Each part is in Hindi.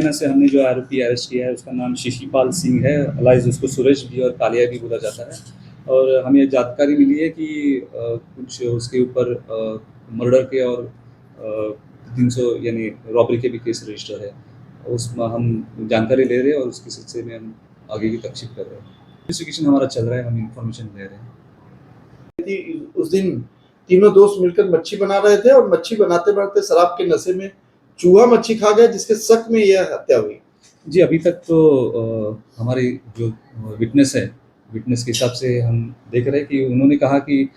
हरियाणा से हमने जो आरोपी अरेस्ट किया है उसका नाम शिशिपाल सिंह है, अलाइज़ उसको सुरेश भी और कालिया भी बोला जाता है। और हमें जानकारी मिली है कि कुछ उसके ऊपर मर्डर के और 300 यानी रॉबरी के भी केस रजिस्टर है। उसमें हम जानकारी ले रहे हैं और उसके सिलसिले में हम आगे की तफ्तीश कर रहे हैं। इन्वेस्टिगेशन हमारा चल रहा है, हम इन्फॉर्मेशन ले रहे हैं। कि उस दिन तीनों दोस्त मिलकर मच्छी बना रहे थे और मच्छी बनाते बनाते शराब के नशे में चूहा मच्छी खा गया, जिसके शक में यह हत्या हुई। जी, अभी तक तो हमारे जो विटनेस है, विटनेस के हिसाब से हम देख रहे हैं कि उन्होंने कहा कि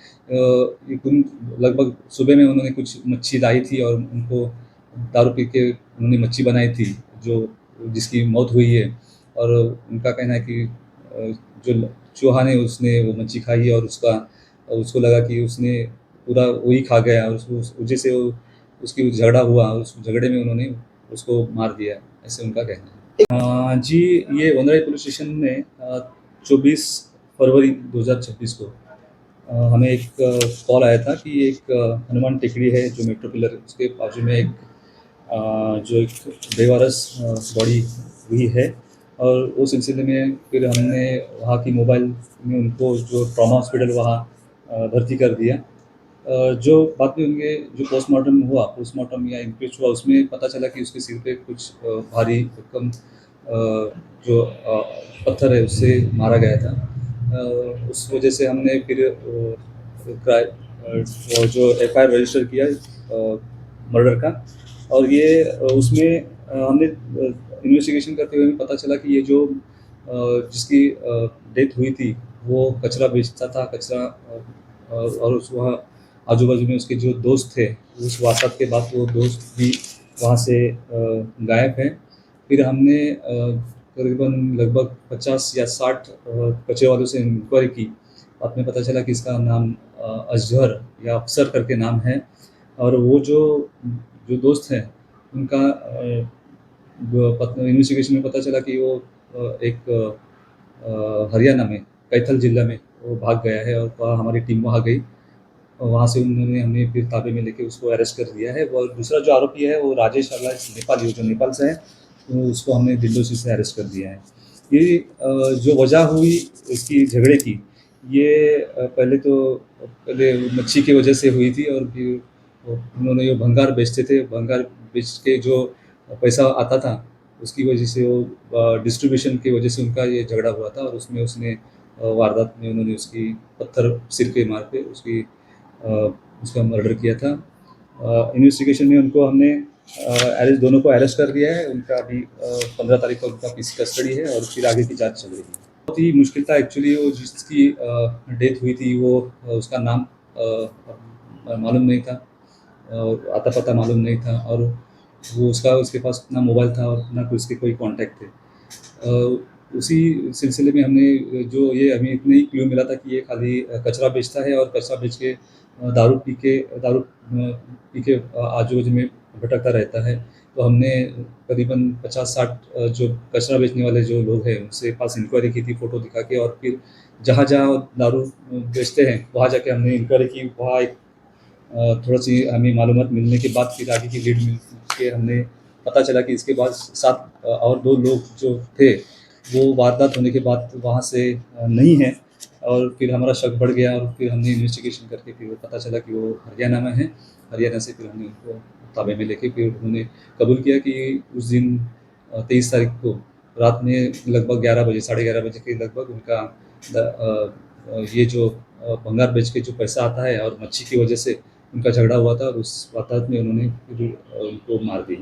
लगभग सुबह में उन्होंने कुछ मच्छी लाई थी और उनको दारू पी के उन्होंने मच्छी बनाई थी, जो जिसकी मौत हुई है। और उनका कहना है कि जो चूहा ने उसने वो मच्छी खाई और उसको लगा कि उसने पूरा वही खा गया और उसको उस वजह से उसकी झगड़ा हुआ और उस झगड़े में उन्होंने उसको मार दिया, ऐसे उनका कहना है। जी, ये वनराई पुलिस स्टेशन में 24 फरवरी 2026 को हमें एक कॉल आया था कि एक हनुमान टेकड़ी है जो मेट्रो पिलर उसके बाजू में एक जो एक बेवारस बॉडी हुई है। और उस सिलसिले में फिर हमने वहाँ की मोबाइल में उनको जो ट्रॉमा हॉस्पिटल वहाँ भर्ती कर दिया। जो बाद में उनके जो पोस्टमार्टम या इंक्वेस्ट हुआ उसमें पता चला कि उसके सिर पे कुछ भारी भरकम जो पत्थर है उससे मारा गया था। उस वजह से हमने फिर वो जो एफआईआर रजिस्टर किया मर्डर का। और ये उसमें हमने इन्वेस्टिगेशन करते हुए हमें पता चला कि ये जो जिसकी डेथ हुई थी वो कचरा बेचता था, कचरा और उस वहाँ आजू-बाजू में उसके जो दोस्त थे, उस वारदात के बाद वो दोस्त भी वहाँ से गायब हैं। फिर हमने करीबन लगभग 50 या 60 कचरे वालों से इंक्वायरी की। बाद में पता चला कि इसका नाम अज़हर या अफ़सर करके नाम है। और वो जो जो दोस्त हैं उनका इन्वेस्टिगेशन में पता चला कि वो एक हरियाणा में कैथल जिला में वो भाग गया है और वहाँ हमारी टीम वहाँ गई। और वहाँ से उन्होंने हमें फिर ताबे में लेके उसको अरेस्ट कर दिया है। और दूसरा जो आरोपी है वो राजेश अलाइस नेपाली जो नेपाल से है, तो उसको हमने दिल्ली से अरेस्ट कर दिया है। ये जो वजह हुई इसकी झगड़े की, ये पहले मच्छी की वजह से हुई थी। और फिर उन्होंने जो भंगार बेचते थे, भंगार बेच के जो पैसा आता था उसकी वजह से वो डिस्ट्रीब्यूशन की वजह से उनका ये झगड़ा हुआ था। और उसमें उसने वारदात में उन्होंने उसकी पत्थर सिर के मार के उसका मर्डर किया था। इन्वेस्टिगेशन में उनको हमने अरेस्ट दोनों को अरेस्ट कर दिया है। उनका अभी 15 तारीख को उनका पीसी कस्टडी है और फिर आगे की जांच चल रही है। बहुत ही मुश्किल था एक्चुअली। वो जिसकी डेथ हुई थी वो उसका नाम मालूम नहीं था और आता-पता मालूम नहीं था। और वो उसके पास ना मोबाइल था और ना उसके कोई कॉन्टैक्ट थे। उसी सिलसिले में हमने जो ये हमें इतना ही क्लू मिला था कि ये खाली कचरा बेचता है और कचरा बेच के दारू पी के आजू-बाजू में भटकता रहता है। तो हमने करीबन 50-60 जो कचरा बेचने वाले जो लोग हैं उनसे पास इंक्वायरी की थी फ़ोटो दिखा के। और फिर जहाँ-जहाँ दारू बेचते हैं वहाँ जाके हमने इंक्वायरी की। वहाँ एक थोड़ी-सी हमें मालूमात मिलने के बाद फिर आगे की लीड मिल के हमने पता चला कि इसके बाद 7 और 2 लोग जो थे वो वारदात होने के बाद वहाँ से नहीं हैं। और फिर हमारा शक बढ़ गया और फिर हमने इन्वेस्टिगेशन करके फिर पता चला कि वो हरियाणा में हैं। हरियाणा से फिर हमने उनको ताबे में लेके फिर उन्होंने कबूल किया कि उस दिन 23 तारीख को रात में लगभग 11 बजे, साढ़े 11 बजे के लगभग उनका ये जो भंगार बेच के जो पैसा आता है और मच्छी की वजह से उनका झगड़ा हुआ था और उस वारदात में उन्होंने फिर उनको मार दी।